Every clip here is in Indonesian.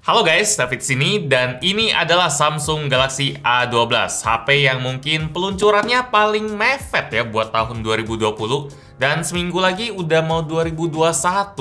Halo guys, David sini dan ini adalah Samsung Galaxy A12, HP yang mungkin peluncurannya paling mepet ya buat tahun 2020 dan seminggu lagi udah mau 2021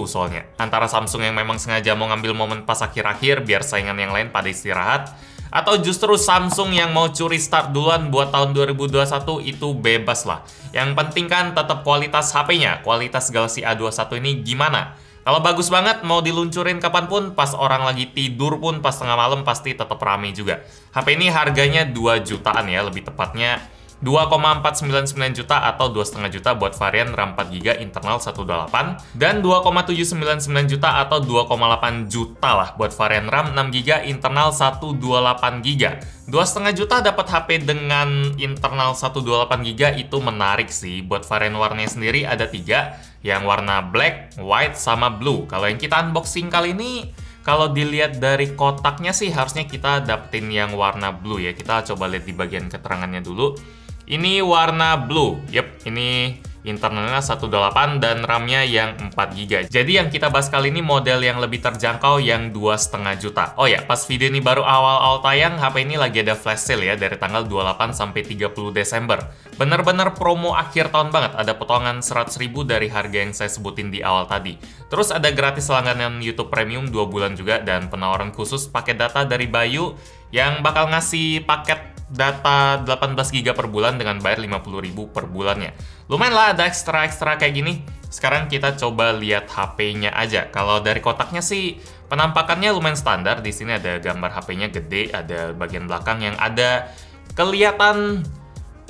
soalnya. Antara Samsung yang memang sengaja mau ngambil momen pas akhir-akhir biar saingan yang lain pada istirahat, atau justru Samsung yang mau curi start duluan buat tahun 2021 itu bebas lah. Yang penting kan tetap kualitas HP-nya, kualitas Galaxy A21 ini gimana? Kalau bagus banget, mau diluncurin kapanpun, pas orang lagi tidur pun, pas tengah malam pasti tetap rame juga. HP ini harganya 2 jutaan ya, lebih tepatnya 2,499 juta atau 2,5 juta buat varian RAM 4GB internal 128 dan 2,799 juta atau 2,8 juta lah buat varian RAM 6GB internal 128GB. 2,5 juta dapat HP dengan internal 128GB itu menarik sih. Buat varian warnanya sendiri ada 3, yang warna black, white, sama blue. Kalau yang kita unboxing kali ini, kalau dilihat dari kotaknya sih harusnya kita dapetin yang warna blue ya. Kita coba lihat di bagian keterangannya dulu. Ini warna blue. Yep, ini internalnya 128 dan RAM-nya yang 4GB. Jadi yang kita bahas kali ini model yang lebih terjangkau yang 2,5 juta. Oh ya, pas video ini baru awal-awal tayang, HP ini lagi ada flash sale ya dari tanggal 28 sampai 30 Desember. Bener-bener promo akhir tahun banget. Ada potongan 100.000 dari harga yang saya sebutin di awal tadi. Terus ada gratis langganan YouTube Premium 2 bulan juga dan penawaran khusus paket data dari Bayu yang bakal ngasih paket data 18GB per bulan dengan bayar 50.000 per bulannya. Lumayan lah ada ekstra-ekstra kayak gini. Sekarang kita coba lihat HP-nya aja. Kalau dari kotaknya sih penampakannya lumayan standar. Di sini ada gambar HP-nya gede, ada bagian belakang yang ada kelihatan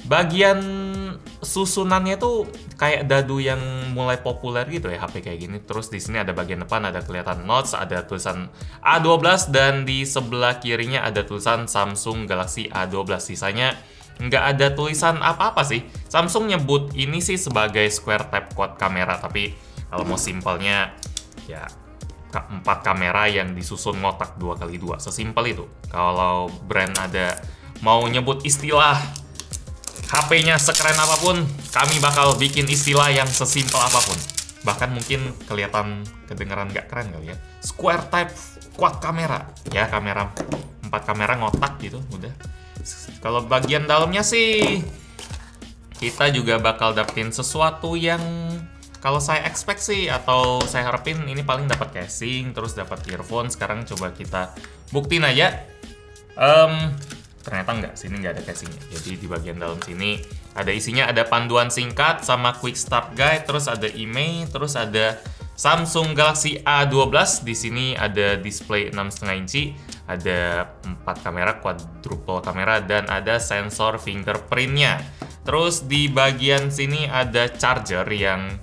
bagian susunannya tuh kayak dadu yang mulai populer gitu ya HP kayak gini. Terus di sini ada bagian depan ada kelihatan notes, ada tulisan A12 dan di sebelah kirinya ada tulisan Samsung Galaxy A12. Sisanya nggak ada tulisan apa-apa sih. Samsung nyebut ini sih sebagai square type quad kamera, tapi kalau mau simpelnya ya 4 kamera yang disusun ngotak 2x2. Sesimpel itu. Kalau brand ada mau nyebut istilah HP-nya sekeren apapun, kami bakal bikin istilah yang sesimpel apapun. Bahkan mungkin kelihatan kedengeran nggak keren kali ya. Square type quad kamera. Ya, kamera 4 kamera ngotak gitu, udah. Kalau bagian dalamnya sih, kita juga bakal dapetin sesuatu yang kalau saya expect sih, atau saya harapin ini paling dapat casing, terus dapat earphone. Sekarang coba kita buktiin aja. Ternyata nggak, sini nggak ada casingnya. Jadi di bagian dalam sini ada isinya, ada panduan singkat sama quick start guide, terus ada email, terus ada Samsung Galaxy A12. Di sini ada display 6,5 inci, ada 4 kamera, quadruple kamera, dan ada sensor fingerprintnya. Terus di bagian sini ada charger yang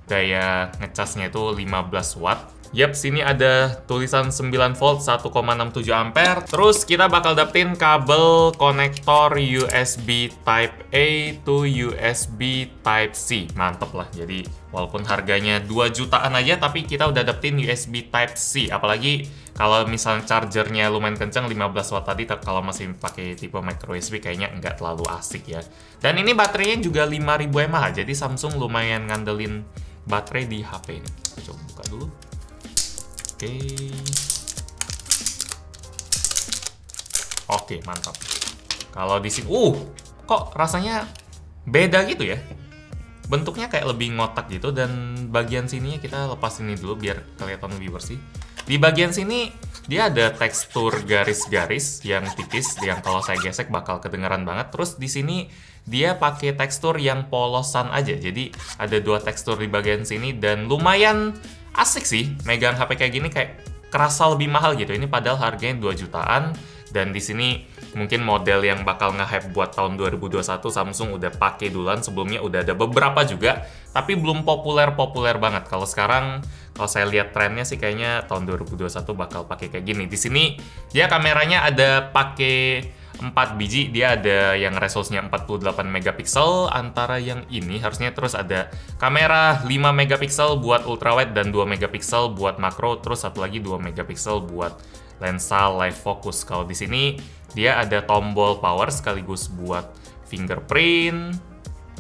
daya ngecasnya itu 15 watt. Yap, sini ada tulisan 9 volt 1,67 ampere. Terus kita bakal dapetin kabel konektor USB Type A to USB Type C. Mantep lah. Jadi walaupun harganya 2 jutaan aja, tapi kita udah dapetin USB Type C. Apalagi kalau misalnya chargernya lumayan kenceng 15 watt tadi, kalau masih pakai tipe micro USB kayaknya nggak terlalu asik ya. Dan ini baterainya juga 5000 mAh. Jadi Samsung lumayan ngandelin baterai di HP ini. Kita coba buka dulu. Oke, mantap. Kalau di sini, kok rasanya beda gitu ya? Bentuknya kayak lebih ngotak gitu, dan bagian sininya kita lepas ini dulu biar kelihatan lebih bersih. Di bagian sini dia ada tekstur garis-garis yang tipis, yang kalau saya gesek bakal kedengaran banget. Terus di sini dia pakai tekstur yang polosan aja. Jadi ada 2 tekstur di bagian sini dan lumayan asik sih. Megang HP kayak gini kayak kerasa lebih mahal gitu. Ini padahal harganya 2 jutaan. Dan di sini mungkin model yang bakal nge-hype buat tahun 2021 Samsung udah pakai duluan. Sebelumnya udah ada beberapa juga, tapi belum populer-populer banget. Kalau sekarang, kalau saya lihat trennya sih kayaknya tahun 2021 bakal pakai kayak gini. Di sini dia kameranya ada pakai 4 biji, dia ada yang resolusinya 48 megapiksel antara yang ini harusnya. Terus ada kamera 5 megapiksel buat ultrawide dan 2 megapiksel buat makro, terus satu lagi 2 megapiksel buat lensa live focus. Kalau di sini dia ada tombol power sekaligus buat fingerprint.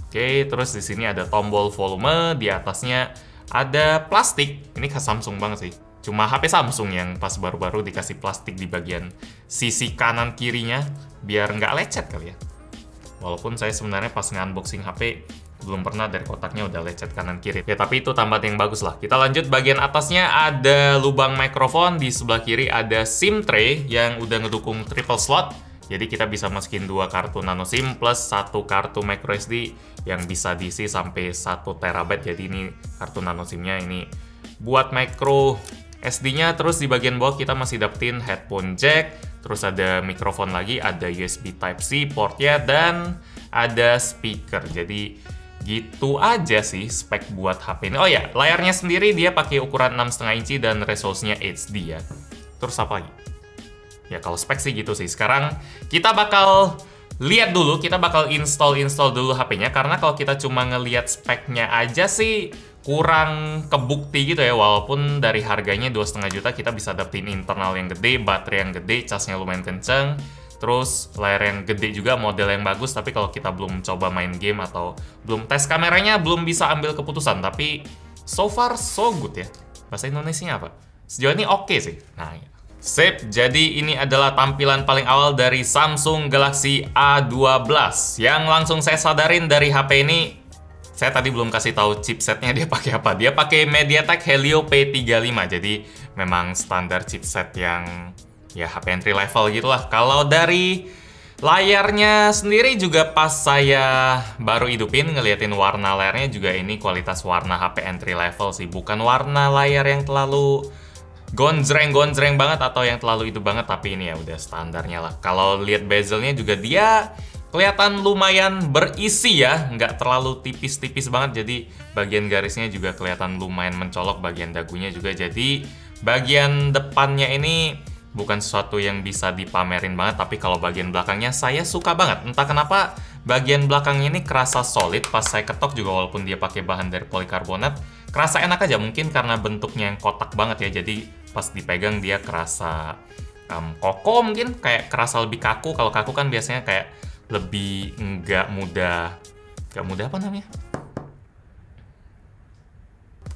Oke, terus di sini ada tombol volume, di atasnya ada plastik. Ini khas Samsung banget sih. Cuma HP Samsung yang pas baru-baru dikasih plastik di bagian sisi kanan kirinya biar nggak lecet kali ya. Walaupun saya sebenarnya pas nge-unboxing HP belum pernah dari kotaknya udah lecet kanan kiri. Ya tapi itu tambahan yang bagus lah. Kita lanjut bagian atasnya ada lubang mikrofon, di sebelah kiri ada SIM tray yang udah ngedukung triple slot. Jadi kita bisa masukin 2 kartu nano SIM plus 1 kartu micro SD yang bisa diisi sampai 1 TB. Jadi ini kartu nano SIM-nya ini buat micro SD-nya. Terus di bagian bawah kita masih dapetin headphone jack, terus ada mikrofon lagi, ada USB Type-C portnya, dan ada speaker. Jadi gitu aja sih spek buat HP ini. Oh ya, layarnya sendiri dia pakai ukuran 6,5 inci dan resolusinya HD ya. Terus apa lagi? Ya kalau spek sih gitu sih. Sekarang kita bakal lihat dulu, kita bakal install dulu HP-nya, karena kalau kita cuma ngelihat speknya aja sih kurang kebukti gitu ya. Walaupun dari harganya 2,5 juta kita bisa dapetin internal yang gede, baterai yang gede, casnya lumayan kenceng, terus layar yang gede juga, model yang bagus. Tapi kalau kita belum coba main game atau belum tes kameranya, belum bisa ambil keputusan. Tapi so far so good ya. Bahasa Indonesianya apa? Sejauh ini oke sih. Nah ya. Sip, jadi ini adalah tampilan paling awal dari Samsung Galaxy A12. Yang langsung saya sadarin dari HP ini, saya tadi belum kasih tahu chipsetnya dia pakai apa. Dia pakai MediaTek Helio P35. Jadi memang standar chipset yang ya HP entry level gitulah. Kalau dari layarnya sendiri juga pas saya baru hidupin ngeliatin warna layarnya juga ini kualitas warna HP entry level sih. Bukan warna layar yang terlalu gonjreng banget atau yang terlalu itu banget, tapi ini ya udah standarnya lah. Kalau lihat bezelnya juga dia kelihatan lumayan berisi ya, nggak terlalu tipis-tipis banget. Jadi bagian garisnya juga kelihatan lumayan mencolok, bagian dagunya juga. Jadi bagian depannya ini bukan sesuatu yang bisa dipamerin banget, tapi kalau bagian belakangnya saya suka banget. Entah kenapa bagian belakangnya ini kerasa solid pas saya ketok juga, walaupun dia pakai bahan dari polikarbonat, kerasa enak aja. Mungkin karena bentuknya yang kotak banget ya, jadi pas dipegang dia kerasa kokoh, mungkin kayak kerasa lebih kaku. Kalau kaku kan biasanya kayak lebih nggak mudah apa namanya?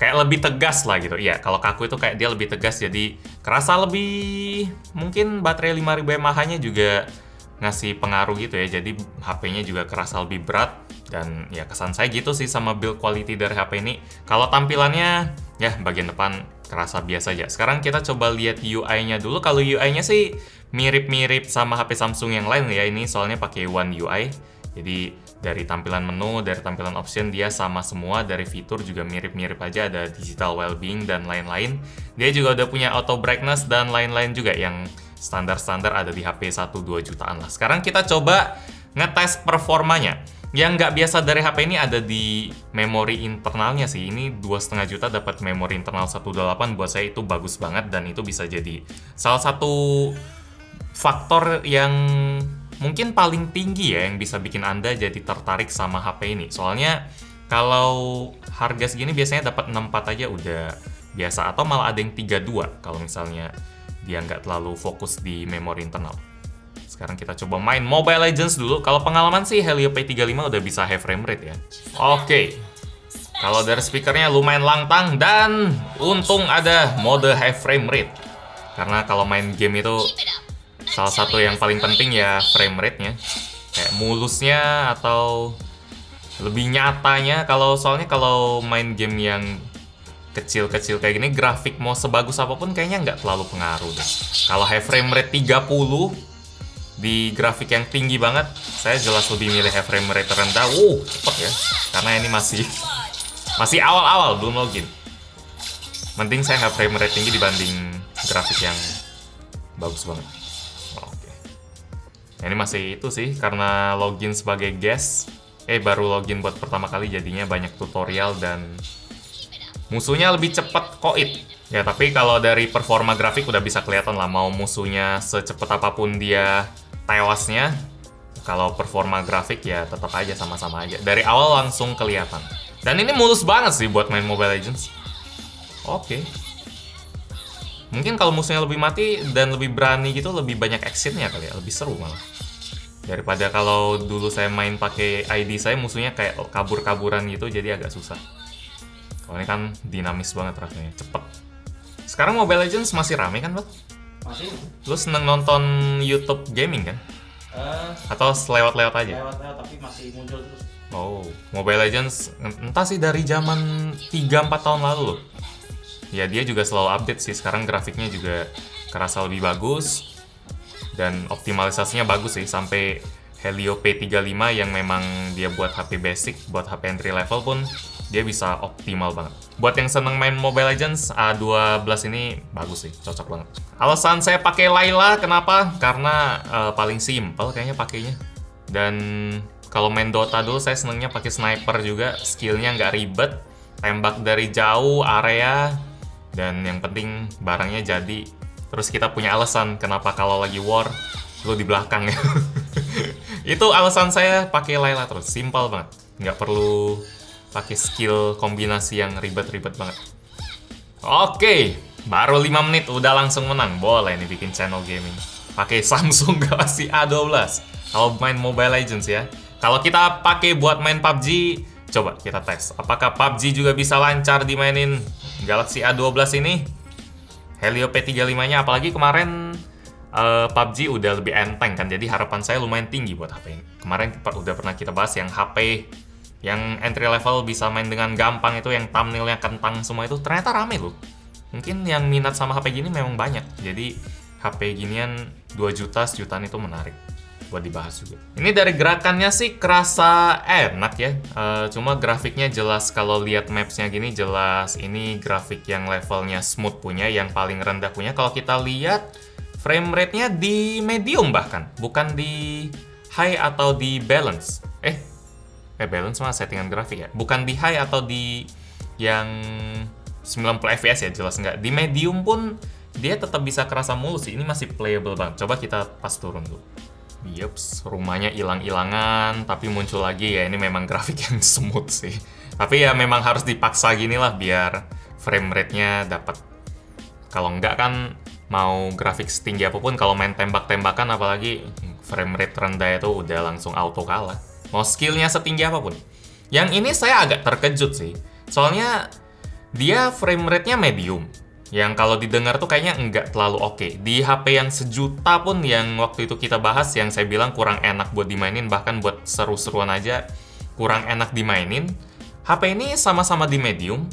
Kayak lebih tegas lah gitu. Iya, kalau kaku itu kayak dia lebih tegas, jadi kerasa lebih, mungkin baterai 5000 mAh-nya juga ngasih pengaruh gitu ya. Jadi HP-nya juga kerasa lebih berat, dan ya kesan saya gitu sih sama build quality dari HP ini. Kalau tampilannya ya bagian depan kerasa biasa aja. Sekarang kita coba lihat UI-nya dulu. Kalau UI-nya sih mirip-mirip sama HP Samsung yang lain ya. Ini soalnya pakai One UI. Jadi dari tampilan menu, dari tampilan option dia sama semua. Dari fitur juga mirip-mirip aja, ada digital well-being dan lain-lain. Dia juga udah punya auto brightness dan lain-lain juga yang standar-standar ada di HP 1-2 jutaan lah. Sekarang kita coba ngetes performanya. Yang nggak biasa dari HP ini ada di memori internalnya sih. Ini 2,5 juta dapat memori internal 128, buat saya itu bagus banget, dan itu bisa jadi salah satu faktor yang mungkin paling tinggi ya yang bisa bikin Anda jadi tertarik sama HP ini. Soalnya kalau harga segini biasanya dapat 64 aja udah biasa, atau malah ada yang 32 kalau misalnya dia nggak terlalu fokus di memori internal. Sekarang kita coba main Mobile Legends dulu. Kalau pengalaman sih Helio P35 udah bisa high frame rate ya. Oke. Kalau dari speakernya lumayan lantang, dan untung ada mode high frame rate. Karena kalau main game itu salah satu yang paling penting ya frame rate-nya. Kayak mulusnya atau lebih nyatanya. Soalnya kalau main game yang kecil-kecil kayak gini, grafik mau sebagus apapun kayaknya nggak terlalu pengaruh deh. Kalau high frame rate 30 di grafik yang tinggi banget, saya jelas lebih milih high frame rate rendah. Cepet ya, karena ini masih awal-awal, belum login. Mending saya high frame rate tinggi dibanding grafik yang bagus banget. Oke. Ini masih itu sih, karena login sebagai guest. Baru login buat pertama kali, jadinya banyak tutorial dan musuhnya lebih cepat koit. Ya, tapi kalau dari performa grafik udah bisa kelihatan lah, mau musuhnya secepat apapun dia tewasnya, kalau performa grafik ya tetap aja sama-sama aja. Dari awal langsung kelihatan. Dan ini mulus banget sih buat main Mobile Legends. Oke. Mungkin kalau musuhnya lebih mati dan lebih berani gitu, lebih banyak actionnya kali ya, lebih seru malah. Daripada kalau dulu saya main pakai ID saya, musuhnya kayak kabur-kaburan gitu, jadi agak susah. Kalau ini kan dinamis banget rasanya, cepet. Sekarang Mobile Legends masih rame kan, Bang? Masih. Lu seneng nonton YouTube gaming kan? Atau lewat-lewat aja? Lewat-lewat tapi masih muncul terus. Oh, Mobile Legends entah sih dari zaman 3-4 tahun lalu loh. Ya dia juga selalu update sih, sekarang grafiknya juga kerasa lebih bagus. Dan optimalisasinya bagus sih, sampai Helio P35 yang memang dia buat HP basic, buat HP entry level pun dia bisa optimal banget. Buat yang seneng main Mobile Legends, A12 ini bagus sih, cocok banget. Alasan saya pakai Layla, kenapa? Karena paling simple kayaknya pakainya. Dan kalau main Dota dulu saya senengnya pakai sniper juga, skillnya nggak ribet, tembak dari jauh, area, dan yang penting barangnya jadi. Terus kita punya alasan kenapa kalau lagi war, lu di belakang ya. Itu alasan saya pakai Layla terus, simple banget. Nggak perlu pakai skill kombinasi yang ribet-ribet banget. Oke, baru 5 menit udah langsung menang. Boleh nih bikin channel gaming. Pakai Samsung Galaxy A12. Kalau main Mobile Legends ya. Kalau kita pakai buat main PUBG, coba kita tes. Apakah PUBG juga bisa lancar dimainin Galaxy A12 ini? Helio P35-nya, apalagi kemarin PUBG udah lebih enteng kan, jadi harapan saya lumayan tinggi buat HP ini. Kemarin udah pernah kita bahas yang HP yang entry level bisa main dengan gampang itu, yang thumbnailnya kentang semua itu, ternyata rame loh. Mungkin yang minat sama HP gini memang banyak, jadi HP ginian 2 juta, sejutaan itu menarik buat dibahas juga. Ini dari gerakannya sih kerasa enak ya, cuma grafiknya jelas kalau lihat mapsnya gini jelas ini grafik yang levelnya smooth punya, yang paling rendah punya. Kalau kita lihat frame rate-nya di medium bahkan, bukan di high atau di balance. Balance mah settingan grafik ya, bukan di high atau di yang 90 fps ya, jelas nggak. Di medium pun dia tetap bisa kerasa mulus sih, ini masih playable banget. Coba kita pas turun dulu. Yups, rumahnya hilang-hilangan, tapi muncul lagi ya. Ini memang grafik yang smooth sih. Tapi ya memang harus dipaksa gini lah biar frame rate-nya dapat. Kalau enggak kan mau grafik setinggi apapun, kalau main tembak-tembakan apalagi frame rate rendah itu udah langsung auto kalah. Mau skillnya setinggi apapun. Yang ini saya agak terkejut sih. Soalnya dia frame rate-nya medium. Yang kalau didengar tuh kayaknya nggak terlalu oke. Di HP yang sejuta pun yang waktu itu kita bahas, yang saya bilang kurang enak buat dimainin, bahkan buat seru-seruan aja kurang enak dimainin. HP ini sama-sama di medium,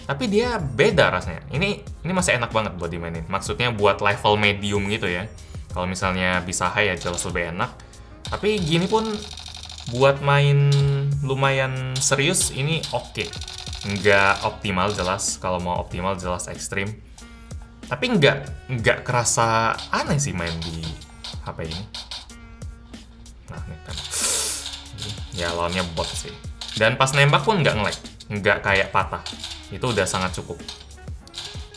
tapi dia beda rasanya. Ini masih enak banget buat dimainin. Maksudnya buat level medium gitu ya. Kalau misalnya bisa high ya jelas lebih enak. Tapi gini pun buat main lumayan serius ini oke. Nggak optimal jelas, kalau mau optimal jelas ekstrim. Tapi nggak kerasa aneh sih main di HP ini. Nah, ini kan. Ya, lawannya bot sih. Dan pas nembak pun nggak nge-lag. Nggak kayak patah. Itu udah sangat cukup.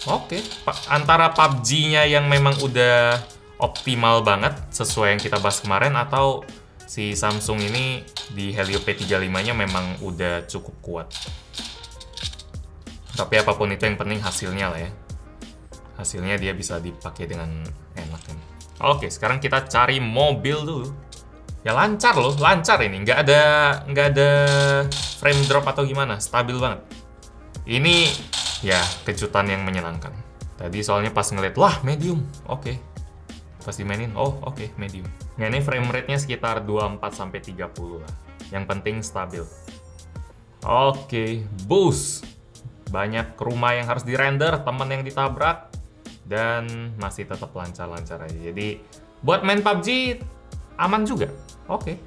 Oke, antara PUBG-nya yang memang udah optimal banget, sesuai yang kita bahas kemarin, atau si Samsung ini di Helio P35-nya memang udah cukup kuat. Tapi apapun itu yang penting hasilnya lah ya. Hasilnya dia bisa dipakai dengan enak kan. Oke, sekarang kita cari mobil dulu. Ya lancar loh, lancar ini. Nggak ada frame drop atau gimana, stabil banget. Ini ya kejutan yang menyenangkan. Tadi soalnya pas ngeliat, wah medium, oke. Pas dimainin, oh oke, medium. Nah ini frame rate-nya sekitar 24-30 lah. Yang penting stabil. Oke, boost. Banyak rumah yang harus dirender, teman yang ditabrak, dan masih tetap lancar-lancar aja. Jadi buat main PUBG aman juga. Oke.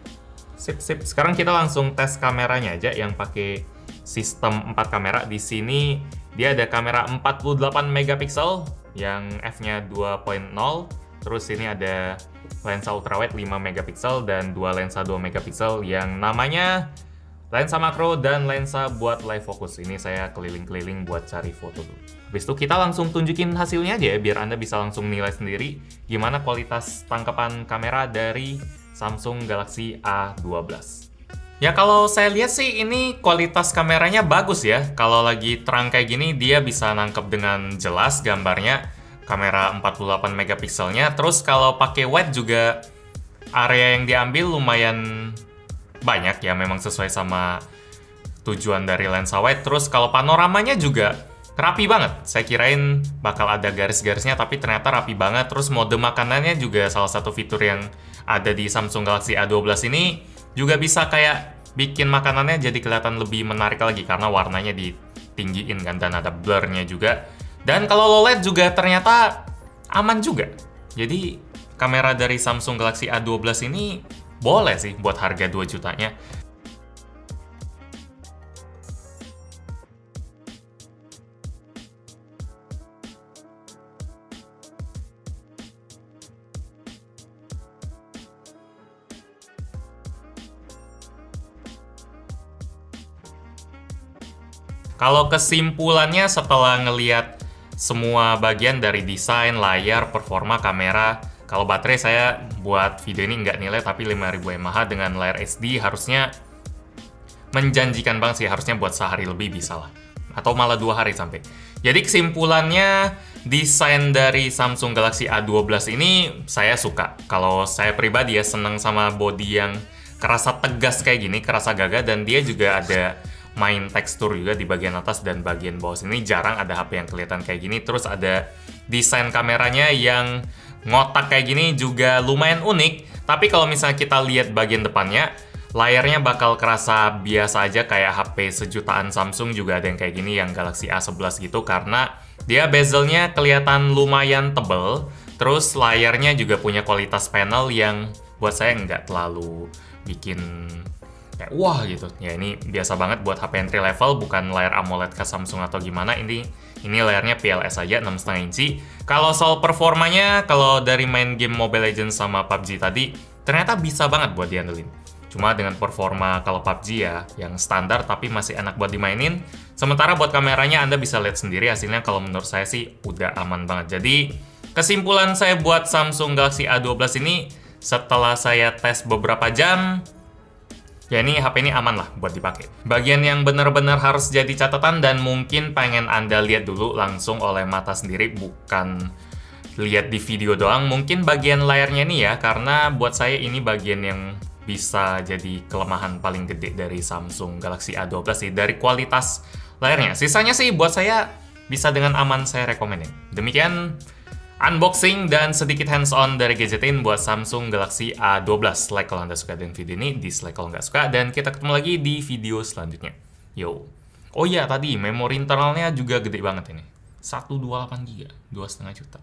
Sip. Sekarang kita langsung tes kameranya aja yang pakai sistem 4 kamera. Di sini dia ada kamera 48 megapiksel yang f-nya 2.0. Terus ini ada lensa ultrawide 5 megapiksel dan 2 lensa 2 megapiksel yang namanya lensa makro dan lensa buat live focus. Ini saya keliling-keliling buat cari foto dulu. Habis itu kita langsung tunjukin hasilnya aja ya, biar Anda bisa langsung nilai sendiri gimana kualitas tangkapan kamera dari Samsung Galaxy A12. Ya kalau saya lihat sih ini kualitas kameranya bagus ya. Kalau lagi terang kayak gini dia bisa nangkep dengan jelas gambarnya. Kamera 48 megapikselnya. Terus kalau pakai wide juga area yang diambil lumayan banyak ya, memang sesuai sama tujuan dari lensa wide. Terus kalau panoramanya juga rapi banget. Saya kirain bakal ada garis-garisnya, tapi ternyata rapi banget. Terus mode makanannya juga salah satu fitur yang ada di Samsung Galaxy A12 ini juga bisa kayak bikin makanannya jadi kelihatan lebih menarik lagi karena warnanya ditinggiin kan, dan ada blurnya juga. Dan kalau low LED juga ternyata aman juga. Jadi kamera dari Samsung Galaxy A12 ini boleh sih buat harga 2 jutanya. Kalau kesimpulannya setelah ngelihat semua bagian dari desain, layar, performa, kamera, kalau baterai saya buat video ini nggak nilai, tapi 5000 mAh dengan layar HD harusnya menjanjikan banget sih, harusnya buat sehari lebih bisa lah. Atau malah 2 hari sampai. Jadi kesimpulannya, desain dari Samsung Galaxy A12 ini saya suka. Kalau saya pribadi ya seneng sama body yang kerasa tegas kayak gini, kerasa gagah, dan dia juga ada main tekstur juga di bagian atas dan bagian bawah sini. Jarang ada HP yang kelihatan kayak gini. Terus ada desain kameranya yang ngotak kayak gini juga lumayan unik. Tapi kalau misalnya kita lihat bagian depannya, layarnya bakal kerasa biasa aja kayak HP sejutaan Samsung juga ada yang kayak gini, yang Galaxy A11 gitu, karena dia bezelnya kelihatan lumayan tebel. Terus layarnya juga punya kualitas panel yang buat saya nggak terlalu bikin kayak wah gitu. Ya ini biasa banget buat HP entry level, bukan layar AMOLED ke Samsung atau gimana. Ini layarnya PLS aja, 6,5 inci. Kalau soal performanya, kalau dari main game Mobile Legends sama PUBG tadi, ternyata bisa banget buat diandelin. Cuma dengan performa kalau PUBG ya, yang standar tapi masih enak buat dimainin. Sementara buat kameranya Anda bisa lihat sendiri hasilnya, kalau menurut saya sih udah aman banget. Jadi kesimpulan saya buat Samsung Galaxy A12 ini, setelah saya tes beberapa jam, ya ini HP ini aman lah buat dipakai. Bagian yang benar-benar harus jadi catatan dan mungkin pengen Anda lihat dulu langsung oleh mata sendiri, bukan lihat di video doang, mungkin bagian layarnya nih ya, karena buat saya ini bagian yang bisa jadi kelemahan paling gede dari Samsung Galaxy A12 sih, dari kualitas layarnya. Sisanya sih buat saya bisa dengan aman saya rekomenin. Demikian unboxing dan sedikit hands-on dari Gadgetin buat Samsung Galaxy A12. Like kalau Anda suka dengan video ini, dislike kalau nggak suka, dan kita ketemu lagi di video selanjutnya. Yo. Oh iya, tadi memori internalnya juga gede banget ini. 128 GB, 2,5 juta.